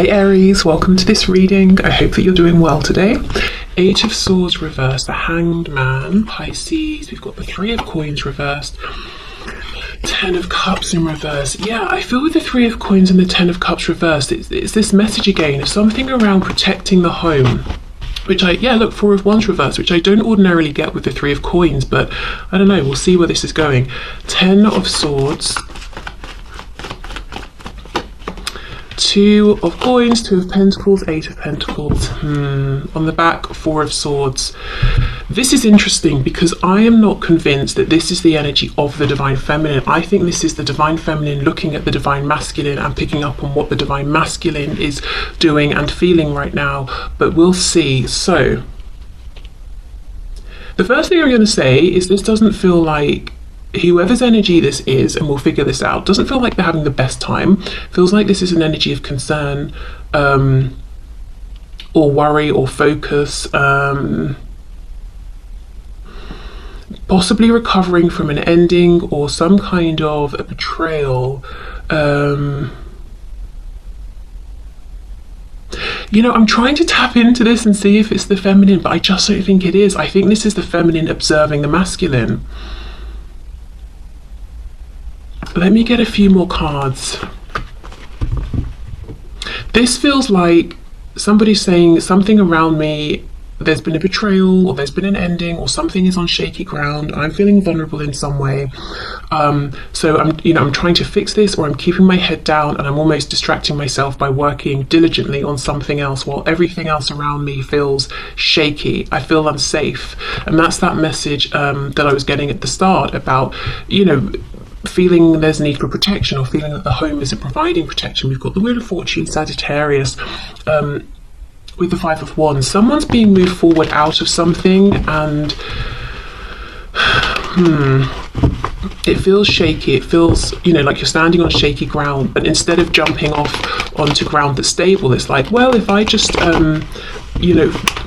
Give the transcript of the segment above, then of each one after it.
Hey Aries, welcome to this reading. I hope that you're doing well today. Eight of Swords reversed, the Hanged Man, Pisces. We've got the Three of Coins reversed, Ten of Cups in reverse. Yeah, I feel with the Three of Coins and the Ten of Cups reversed, it's this message again of something around protecting the home. Which look, Four of Wands reversed, which I don't ordinarily get with the Three of Coins, but I don't know, we'll see where this is going. Ten of Swords, Two of Coins, Two of Pentacles, Eight of Pentacles. On the back, Four of Swords. This is interesting because I am not convinced that this is the energy of the Divine Feminine. I think this is the Divine Feminine looking at the Divine Masculine and picking up on what the Divine Masculine is doing and feeling right now. But we'll see. So, the first thing I'm going to say is this doesn't feel like whoever's energy this is, and we'll figure this out, doesn't feel like they're having the best time. Feels like this is an energy of concern or worry or focus, possibly recovering from an ending or some kind of a betrayal. I'm trying to tap into this and see if it's the feminine, but I just don't think it is. I think this is the feminine observing the masculine. Let me get a few more cards. This feels like somebody's saying something around me, there's been a betrayal or there's been an ending or something is on shaky ground. I'm feeling vulnerable in some way. So I'm trying to fix this, or I'm keeping my head down and I'm almost distracting myself by working diligently on something else while everything else around me feels shaky. I feel unsafe. And that's that message that I was getting at the start about, feeling there's a need for protection or feeling that the home isn't providing protection. We've got the Wheel of Fortune, Sagittarius, with the Five of Wands. Someone's being moved forward out of something and it feels shaky. It feels, like you're standing on shaky ground, but instead of jumping off onto ground that's stable, it's like, well, if I just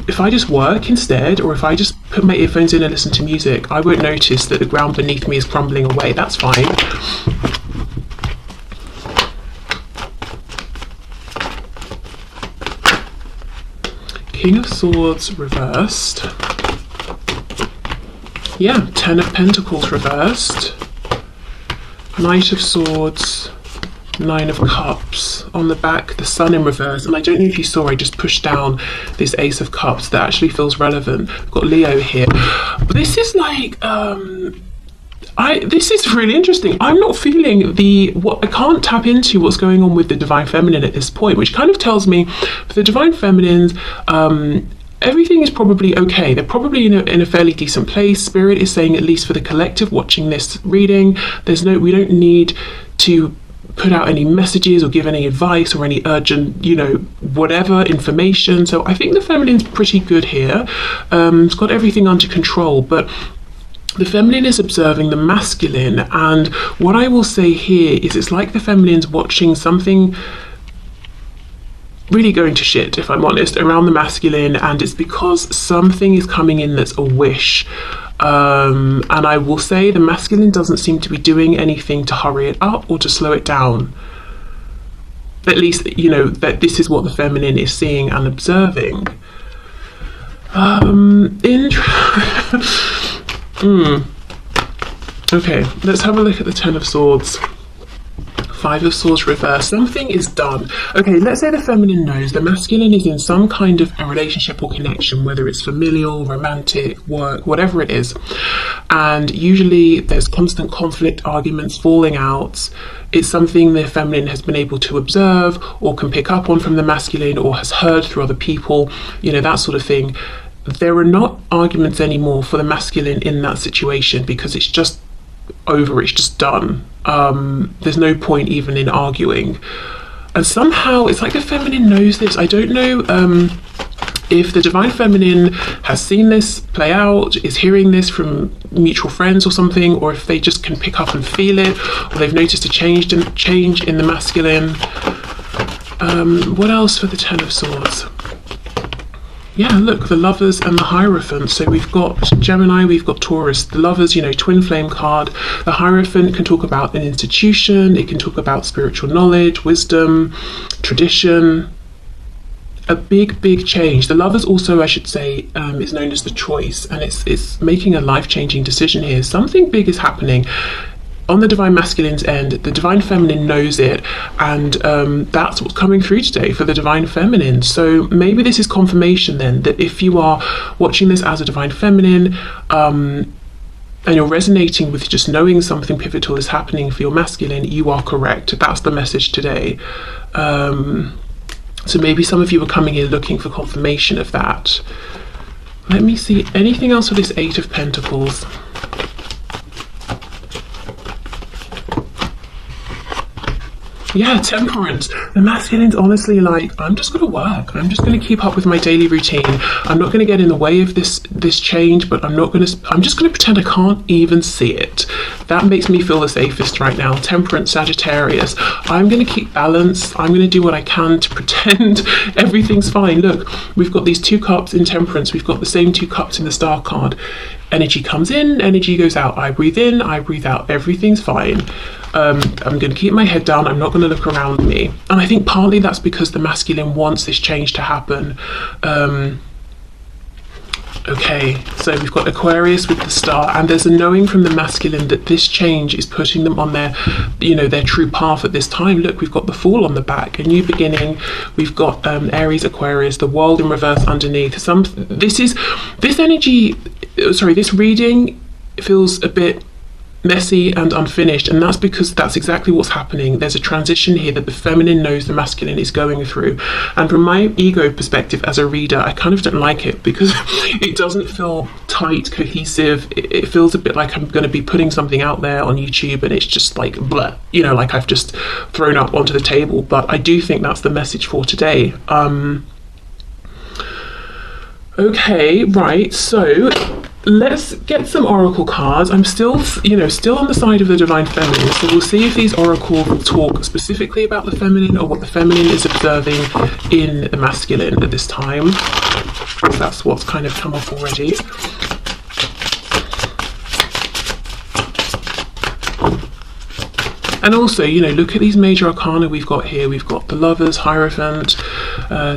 if I just work instead, or if I just put my earphones in and listen to music, I won't notice that the ground beneath me is crumbling away. That's fine. King of Swords reversed. Yeah, Ten of Pentacles reversed. Knight of Swords, Nine of Cups. On the back, the Sun in reverse. And I don't know if you saw, I just pushed down this Ace of Cups that actually feels relevant. We've got Leo here. This is like, this is really interesting. I'm not feeling I can't tap into what's going on with the Divine Feminine at this point, which kind of tells me for the Divine Feminines, everything is probably okay. They're probably in a fairly decent place. Spirit is saying, at least for the collective watching this reading, we don't need to put out any messages or give any advice or any urgent, whatever information. So I think the feminine's pretty good here. It's got everything under control, but the feminine is observing the masculine. And what I will say here is it's like the feminine's watching something really going to shit, if I'm honest, around the masculine, and it's because something is coming in that's a wish. And I will say the masculine doesn't seem to be doing anything to hurry it up or to slow it down. At least, that this is what the feminine is seeing and observing. Okay, let's have a look at the Ten of Swords. Five of Swords reversed. Something is done. Okay, let's say the feminine knows the masculine is in some kind of a relationship or connection, whether it's familial, romantic, work, whatever it is. And usually there's constant conflict, arguments, falling out. It's something the feminine has been able to observe or can pick up on from the masculine or has heard through other people, that sort of thing. There are not arguments anymore for the masculine in that situation because it's just over, it's just done. There's no point even in arguing, and somehow it's like the feminine knows this. I don't know if the Divine Feminine has seen this play out, is hearing this from mutual friends or something, or if they just can pick up and feel it, or they've noticed a change in the masculine. What else for the Ten of Swords? Yeah, look, the Lovers and the Hierophant. So we've got Gemini, we've got Taurus. The Lovers, twin flame card. The Hierophant can talk about an institution. It can talk about spiritual knowledge, wisdom, tradition, a big change. The Lovers also, I should say, is known as the choice, and it's making a life-changing decision here. Something big is happening. On the Divine Masculine's end, the Divine Feminine knows it, and that's what's coming through today for the Divine Feminine. So maybe this is confirmation then that if you are watching this as a Divine Feminine, and you're resonating with just knowing something pivotal is happening for your masculine, you are correct. That's the message today. So maybe some of you are coming here looking for confirmation of that. Let me see, anything else for this Eight of Pentacles? Yeah, Temperance. The masculine's honestly like, I'm just going to work. I'm just going to keep up with my daily routine. I'm not going to get in the way of this change, but I'm just going to pretend I can't even see it. That makes me feel the safest right now. Temperance, Sagittarius. I'm going to keep balance. I'm going to do what I can to pretend everything's fine. Look, we've got these 2 cups in Temperance. We've got the same 2 cups in the Star card. Energy comes in, energy goes out. I breathe in, I breathe out. Everything's fine. I'm going to keep my head down. I'm not going to look around me. And I think partly that's because the masculine wants this change to happen. Okay, so we've got Aquarius with the Star, and there's a knowing from the masculine that this change is putting them on their, their true path at this time. Look, we've got the Fool on the back, a new beginning. We've got Aries, Aquarius, the World in reverse underneath. This reading feels a bit messy and unfinished, and that's because that's exactly what's happening. There's a transition here that the feminine knows the masculine is going through, and from my ego perspective as a reader, I kind of don't like it because it doesn't feel tight, cohesive. It feels a bit like I'm going to be putting something out there on YouTube and it's just like blah, like I've just thrown up onto the table. But I do think that's the message for today. Okay, right, so let's get some oracle cards. I'm still on the side of the Divine Feminine, so we'll see if these oracles talk specifically about the feminine or what the feminine is observing in the masculine at this time. That's what's kind of come up already. And also, look at these major arcana we've got here. We've got the Lovers, Hierophant,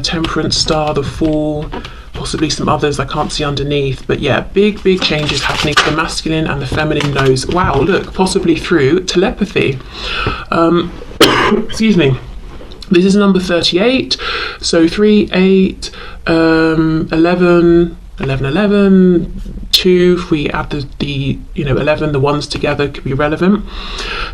Temperance, Star, the Fool, possibly some others I can't see underneath. But yeah, big changes happening to the masculine, and the feminine knows. Wow, look, possibly through telepathy. Excuse me. This is number 38. So 3, 8, 11, 2, if we add the 11, the ones together could be relevant.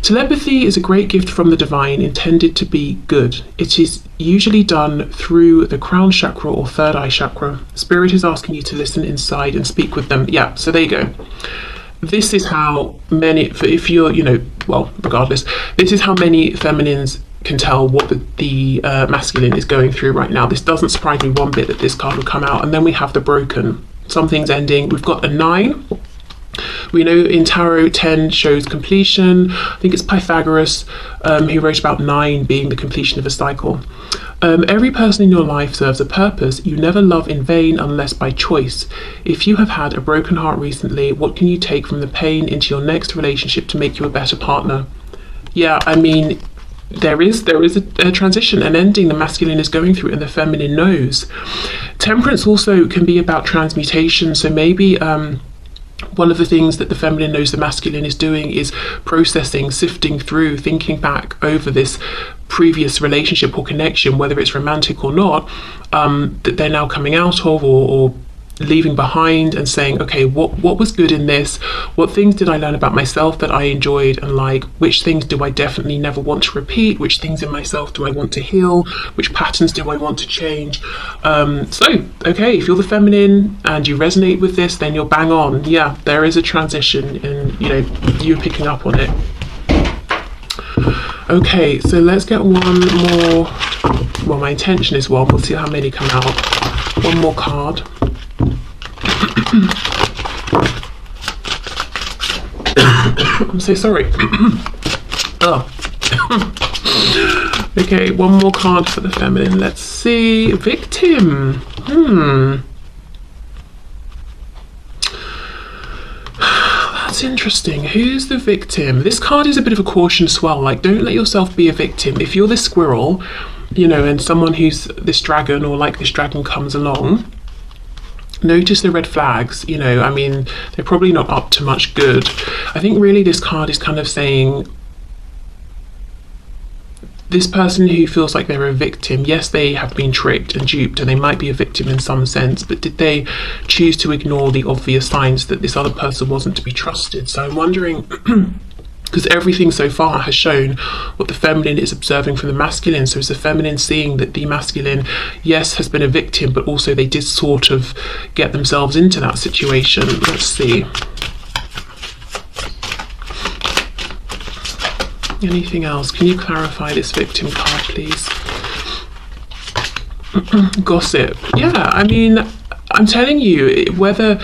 Telepathy is a great gift from the divine intended to be good. It is usually done through the crown chakra or third eye chakra. Spirit is asking you to listen inside and speak with them. Yeah, so there you go. This is how many, if you're, regardless, this is how many feminines can tell what the masculine is going through right now. This doesn't surprise me one bit that this card will come out. And then we have the Broken. Something's ending. We've got a 9. We know in tarot 10 shows completion. I think it's Pythagoras who wrote about 9 being the completion of a cycle. Every person in your life serves a purpose. You never love in vain unless by choice. If you have had a broken heart recently, what can you take from the pain into your next relationship to make you a better partner? Yeah, I mean, there is a transition, an ending the masculine is going through and the feminine knows. Temperance also can be about transmutation, so maybe one of the things that the feminine knows the masculine is doing is processing, sifting through, thinking back over this previous relationship or connection, whether it's romantic or not, that they're now coming out of or leaving behind, and saying, okay, what was good in this? What things did I learn about myself that I enjoyed and like? Which things do I definitely never want to repeat? Which things in myself do I want to heal? Which patterns do I want to change? Okay, if you're the feminine and you resonate with this, then you're bang on. Yeah, there is a transition, and you're picking up on it. Okay, so let's get one more. Well, my intention is one. We'll see how many come out. One more card. I'm so sorry. Oh. Okay, one more card for the feminine. Let's see. Victim. That's interesting. Who's the victim? This card is a bit of a caution swell. Like, don't let yourself be a victim. If you're this squirrel, you know, and someone who's this dragon or like this dragon comes along, notice the red flags. You know, I mean, they're probably not up to much good. I think really this card is kind of saying this person who feels like they're a victim, yes, they have been tricked and duped, and they might be a victim in some sense, but did they choose to ignore the obvious signs that this other person wasn't to be trusted? So I'm wondering, because everything so far has shown what the feminine is observing from the masculine. So is the feminine seeing that the masculine, yes, has been a victim, but also they did sort of get themselves into that situation? Let's see. Anything else? Can you clarify this victim card, please? Gossip. Yeah, I mean, I'm telling you, whether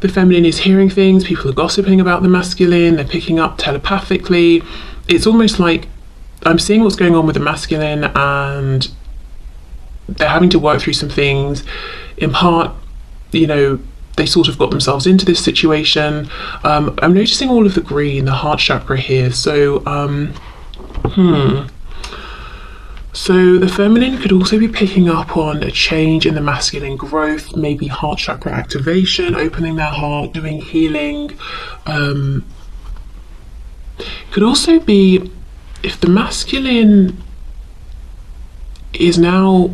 the feminine is hearing things, people are gossiping about the masculine, they're picking up telepathically. It's almost like I'm seeing what's going on with the masculine, and they're having to work through some things. In part, you know, they sort of got themselves into this situation. I'm noticing all of the green, the heart chakra here. So, So the feminine could also be picking up on a change in the masculine growth, maybe heart chakra activation, opening their heart, doing healing. Could also be if the masculine is now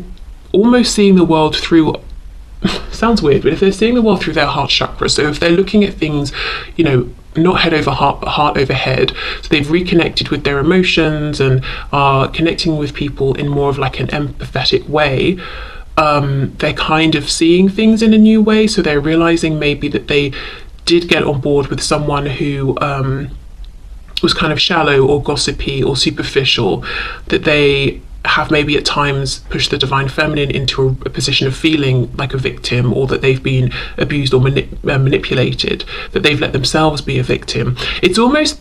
almost seeing the world through, sounds weird, but if they're seeing the world through their heart chakra, so if they're looking at things, you know, not head over heart, but heart over head, so they've reconnected with their emotions and are connecting with people in more of like an empathetic way, they're kind of seeing things in a new way. So they're realizing maybe that they did get on board with someone who was kind of shallow or gossipy or superficial, that they have maybe at times pushed the divine feminine into a position of feeling like a victim, or that they've been abused or manipulated, that they've let themselves be a victim. It's almost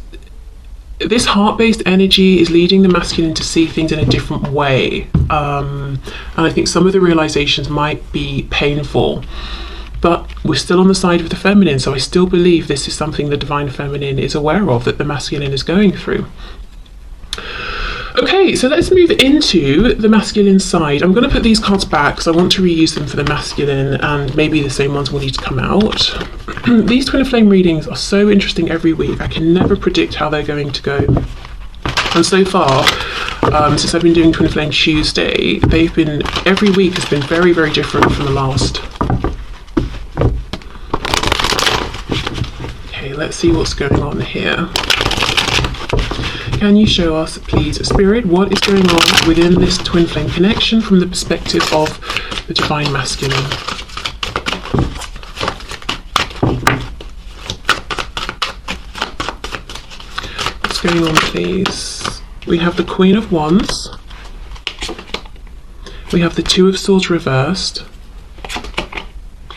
this heart-based energy is leading the masculine to see things in a different way, and I think some of the realizations might be painful, but we're still on the side of the feminine, so I still believe this is something the divine feminine is aware of, that the masculine is going through. Okay, so let's move into the masculine side. I'm going to put these cards back because I want to reuse them for the masculine, and maybe the same ones will need to come out. These twin flame readings are so interesting every week. I can never predict how they're going to go. And so far, since I've been doing Twin Flame Tuesday, they've been, every week has been very, very different from the last. Okay, let's see what's going on here. Can you show us, please, Spirit, what is going on within this twin flame connection from the perspective of the divine masculine? What's going on, please? We have the Queen of Wands. We have the Two of Swords reversed.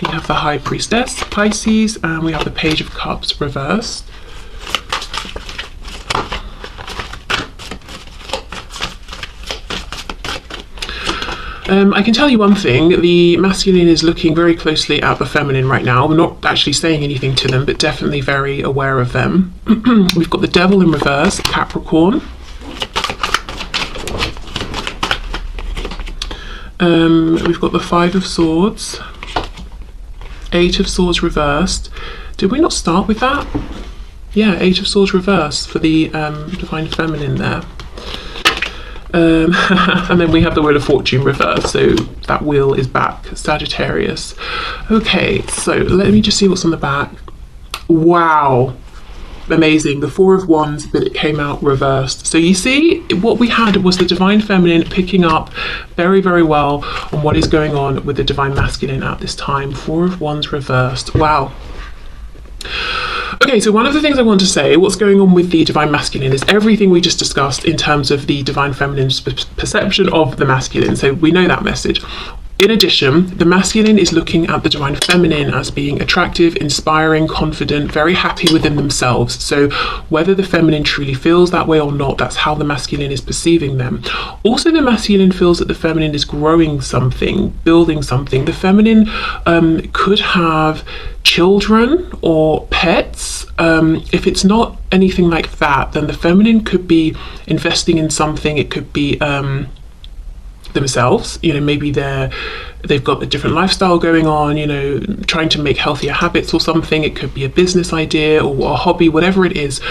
We have the High Priestess, Pisces, and we have the Page of Cups reversed. I can tell you one thing, the masculine is looking very closely at the feminine right now. We're not actually saying anything to them, but definitely very aware of them. We've got the Devil in reverse, Capricorn. We've got the Five of Swords, Eight of Swords reversed. Did we not start with that? Yeah, Eight of Swords reversed for the divine feminine there. And then we have the Wheel of Fortune reversed, so that wheel is back, Sagittarius. Okay, so let me just see what's on the back. Wow, amazing. The Four of Wands, but it came out reversed. So you see, what we had was the divine feminine picking up very, very well on what is going on with the divine masculine at this time. Four of Wands reversed. Wow. Okay, so one of the things I want to say, what's going on with the divine masculine, is everything we just discussed in terms of the divine feminine's perception of the masculine. So we know that message. In addition, the masculine is looking at the divine feminine as being attractive, inspiring, confident, very happy within themselves. So whether the feminine truly feels that way or not, that's how the masculine is perceiving them. Also, the masculine feels that the feminine is growing something, building something. The feminine could have children or pets. If it's not anything like that, then the feminine could be investing in something. It could be themselves. Maybe they've got a different lifestyle going on, trying to make healthier habits or something. It could be a business idea or a hobby, whatever it is.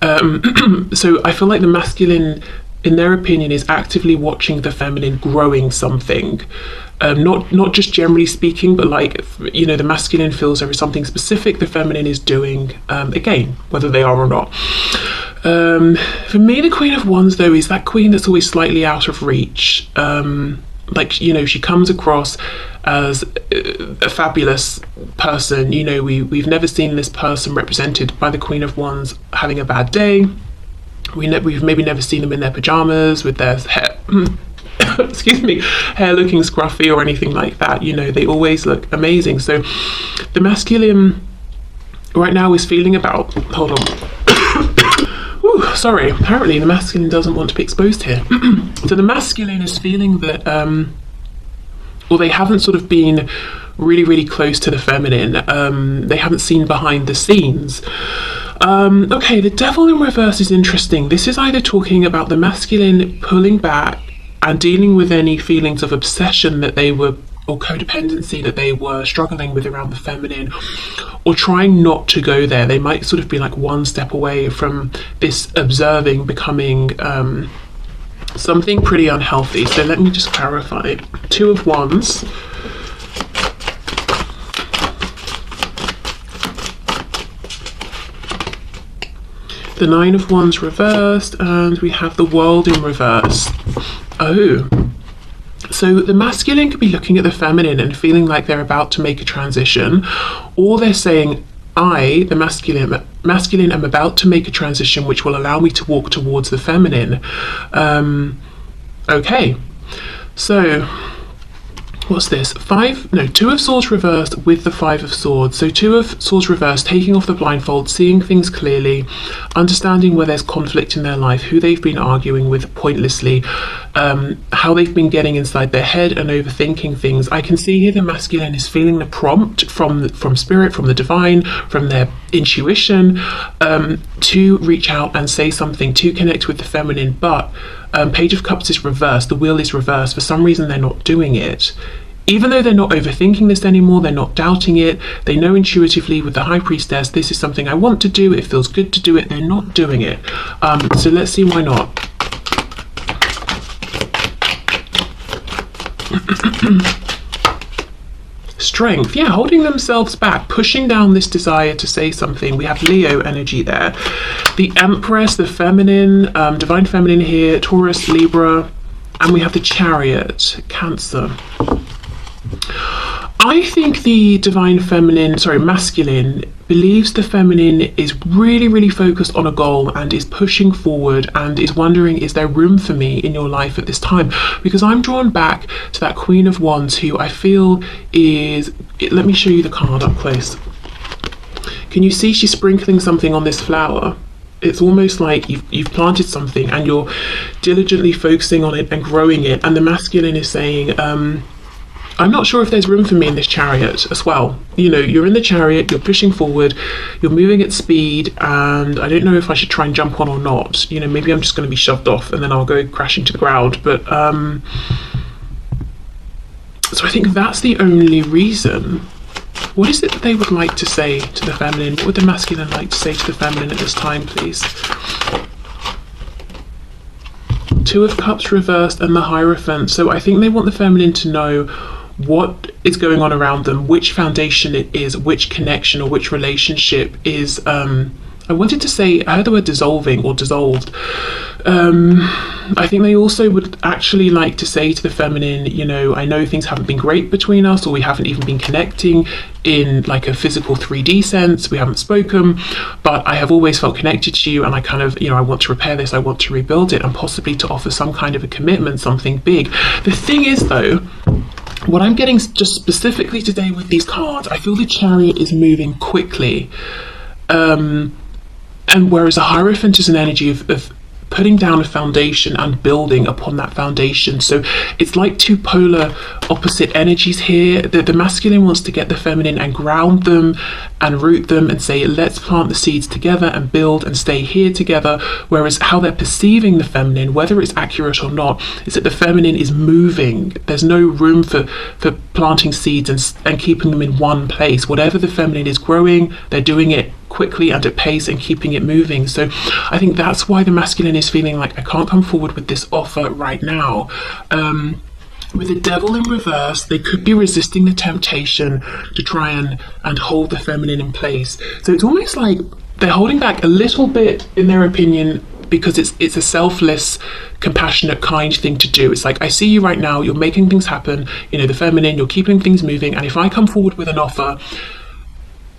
So I feel like the masculine, in their opinion, is actively watching the feminine growing something. Not just generally speaking, but the masculine feels there is something specific the feminine is doing, again, whether they are or not. For me, the Queen of Wands, though, is that queen that's always slightly out of reach. She comes across as a fabulous person. We've never seen this person represented by the Queen of Wands having a bad day. We've maybe never seen them in their pajamas with their hair excuse me, hair looking scruffy or anything like that. They always look amazing. So the masculine right now is feeling about, hold on. Ooh, sorry, apparently the masculine doesn't want to be exposed here. So the masculine is feeling that, or they haven't sort of been really close to the feminine. They haven't seen behind the scenes. Okay, the Devil in reverse is interesting. This is either talking about the masculine pulling back and dealing with any feelings of obsession that they were, or codependency that they were struggling with around the feminine, or trying not to go there. They might sort of be like one step away from this observing becoming something pretty unhealthy. So let me just clarify. Two of Wands. The Nine of Wands reversed, and we have the World in reverse. Oh, so the masculine could be looking at the feminine and feeling like they're about to make a transition, or they're saying, I, the masculine, am about to make a transition which will allow me to walk towards the feminine. Okay, so what's this? Two of Swords reversed with the Five of Swords. So Two of Swords reversed, taking off the blindfold, seeing things clearly, understanding where there's conflict in their life, who they've been arguing with pointlessly, how they've been getting inside their head and overthinking things. I can see here the masculine is feeling the prompt from spirit, from the divine, from their intuition, to reach out and say something, to connect with the feminine, but Page of Cups is reversed, the wheel is reversed. For some reason they're not doing it. Even though they're not overthinking this anymore, they're not doubting it, they know intuitively with the High Priestess, this is something I want to do, it feels good to do it, they're not doing it. So let's see why not. Strength, yeah, holding themselves back, pushing down this desire to say something. We have Leo energy there. The Empress, the feminine, divine feminine here, Taurus, Libra, and we have the Chariot, Cancer. I think the divine feminine, masculine, believes the feminine is really focused on a goal and is pushing forward and is wondering, is there room for me in your life at this time? Because I'm drawn back to that Queen of Wands, who I feel is, let me show you the card up close. Can you see she's sprinkling something on this flower? It's almost like you've planted something and you're diligently focusing on it and growing it, and the masculine is saying, I'm not sure if there's room for me in this chariot as well. You're in the chariot, you're pushing forward, you're moving at speed, and I don't know if I should try and jump on or not. Maybe I'm just going to be shoved off and then I'll go crashing to the ground. But so I think that's the only reason. What is it that they would like to say to the feminine? What would the masculine like to say to the feminine at this time, please? Two of Cups reversed and the Hierophant. So I think they want the feminine to know what is going on around them, which foundation it is, which connection or which relationship is, I wanted to say, I heard the word dissolving or dissolved. I think they also would actually like to say to the feminine, I know things haven't been great between us, or we haven't even been connecting in like a physical 3D sense, we haven't spoken, but I have always felt connected to you, and I kind of, I want to repair this, I want to rebuild it, and possibly to offer some kind of a commitment, something big. The thing is though, what I'm getting just specifically today with these cards, I feel the Chariot is moving quickly. And whereas a Hierophant is an energy of putting down a foundation and building upon that foundation. So it's like two polar opposite energies here. The masculine wants to get the feminine and ground them and root them and say, let's plant the seeds together and build and stay here together. Whereas how they're perceiving the feminine, whether it's accurate or not, is that the feminine is moving. There's no room for planting seeds and keeping them in one place. Whatever the feminine is growing, they're doing it quickly and at pace and keeping it moving. So I think that's why the masculine is feeling like, I can't come forward with this offer right now. With the devil in reverse, they could be resisting the temptation to try and hold the feminine in place. So it's almost like they're holding back a little bit, in their opinion, because it's a selfless, compassionate, kind thing to do. It's like, I see you right now, you're making things happen, you know, the feminine, you're keeping things moving, and if I come forward with an offer,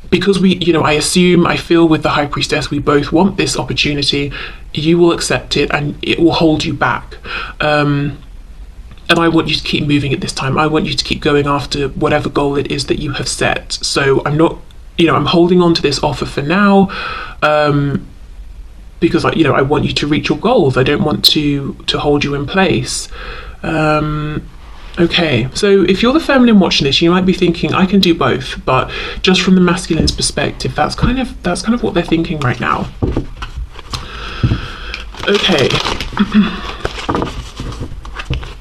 because we, you know, I feel with the High Priestess, we both want this opportunity, you will accept it and it will hold you back. And I want you to keep moving at this time. I want you to keep going after whatever goal it is that you have set. So I'm not, you know, I'm holding on to this offer for now, because I want you to reach your goals. I don't want to hold you in place. Okay, so if you're the feminine watching this, you might be thinking, I can do both, but just from the masculine's perspective, that's kind of what they're thinking right now. Okay.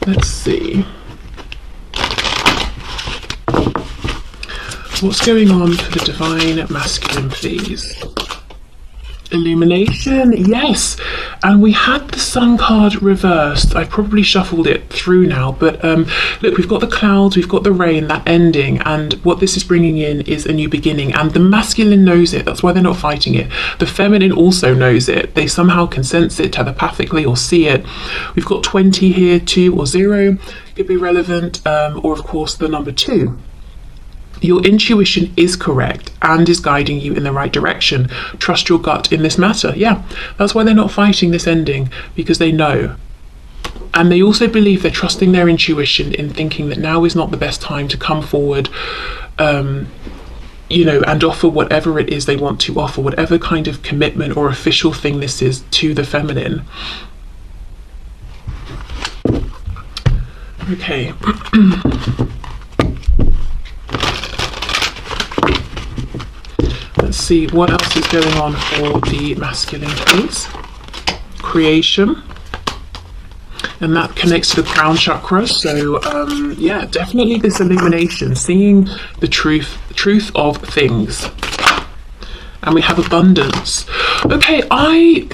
Let's see. What's going on for the divine masculine, please? Illumination, yes. And we had the Sun card reversed. I probably shuffled it through now, but look, we've got the clouds, we've got the rain, that ending, and what this is bringing in is a new beginning, and the masculine knows it. That's why they're not fighting it. The feminine also knows it. They somehow can sense it telepathically or see it. We've got 20 here, 2 or 0 could be relevant, or of course the number 2. Your intuition is correct and is guiding you in the right direction. Trust your gut in this matter. Yeah, that's why they're not fighting this ending, because they know. And they also believe they're trusting their intuition in thinking that now is not the best time to come forward, you know, and offer whatever it is they want to offer, whatever kind of commitment or official thing this is to the feminine. Okay. Let's see what else is going on for the masculine, please. Creation. And that connects to the crown chakra. So yeah, definitely this illumination, seeing the truth of things. And we have abundance. Okay, I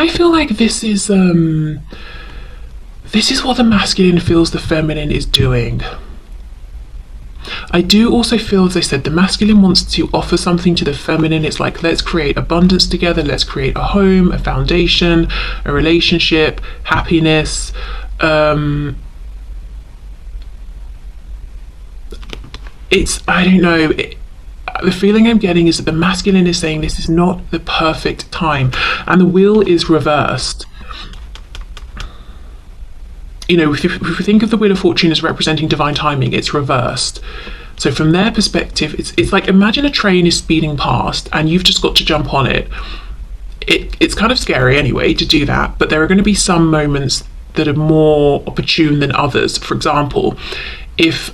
feel like this is what the masculine feels the feminine is doing. I do also feel, as I said, the masculine wants to offer something to the feminine. It's like, let's create abundance together, let's create a home, a foundation, a relationship, happiness. I don't know, the feeling I'm getting is that the masculine is saying this is not the perfect time, and the wheel is reversed. You know, if we think of the Wheel of Fortune as representing divine timing, it's reversed. So from their perspective, it's like, imagine a train is speeding past and you've just got to jump on it. It's kind of scary anyway to do that, but there are going to be some moments that are more opportune than others. For example, if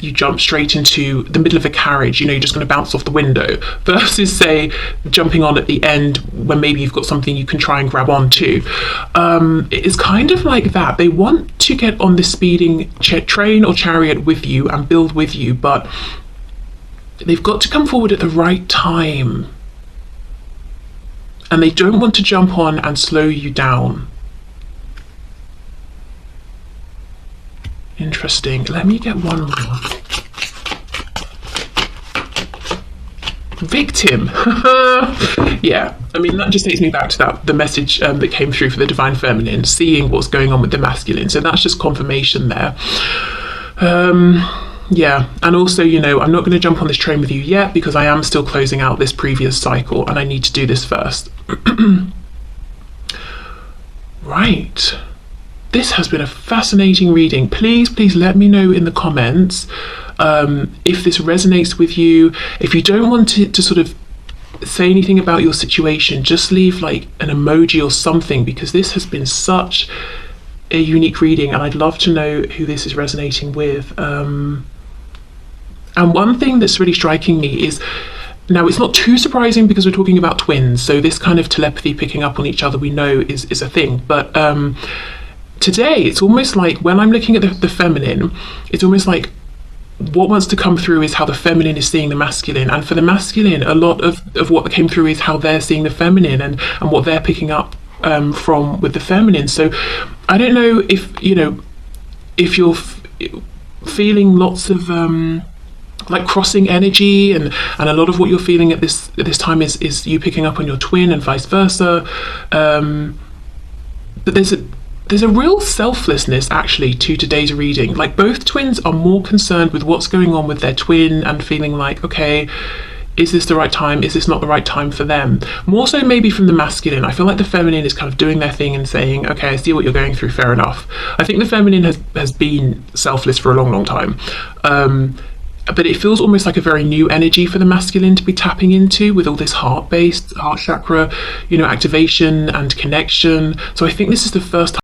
you jump straight into the middle of a carriage, you know, you're just going to bounce off the window, versus, say, jumping on at the end when maybe you've got something you can try and grab onto. It's kind of like that. They want to get on this speeding train or chariot with you and build with you, but they've got to come forward at the right time. And they don't want to jump on and slow you down. Interesting. Let me get one more. Victim. Yeah, I mean, that just takes me back to the message that came through for the divine feminine, seeing what's going on with the masculine. So that's just confirmation there. Yeah, and also, you know, I'm not going to jump on this train with you yet because I am still closing out this previous cycle and I need to do this first. Right. This has been a fascinating reading. Please let me know in the comments if this resonates with you. If you don't want it to sort of say anything about your situation, just leave like an emoji or something, because this has been such a unique reading, and I'd love to know who this is resonating with. And one thing that's really striking me is, now it's not too surprising because we're talking about twins, so this kind of telepathy, picking up on each other, we know is a thing. But today it's almost like, when I'm looking at the feminine, it's almost like what wants to come through is how the feminine is seeing the masculine, and for the masculine, a lot of what came through is how they're seeing the feminine, and what they're picking up from with the feminine. So I don't know if you're feeling lots of like crossing energy, and a lot of what you're feeling at this time is you picking up on your twin and vice versa. But there's a real selflessness actually to today's reading. Like, both twins are more concerned with what's going on with their twin and feeling like, okay, is this the right time? Is this not the right time for them? More so maybe from the masculine. I feel like the feminine is kind of doing their thing and saying, okay, I see what you're going through, fair enough. I think the feminine has been selfless for a long, long time. But it feels almost like a very new energy for the masculine to be tapping into, with all this heart chakra, activation and connection. So I think this is the first time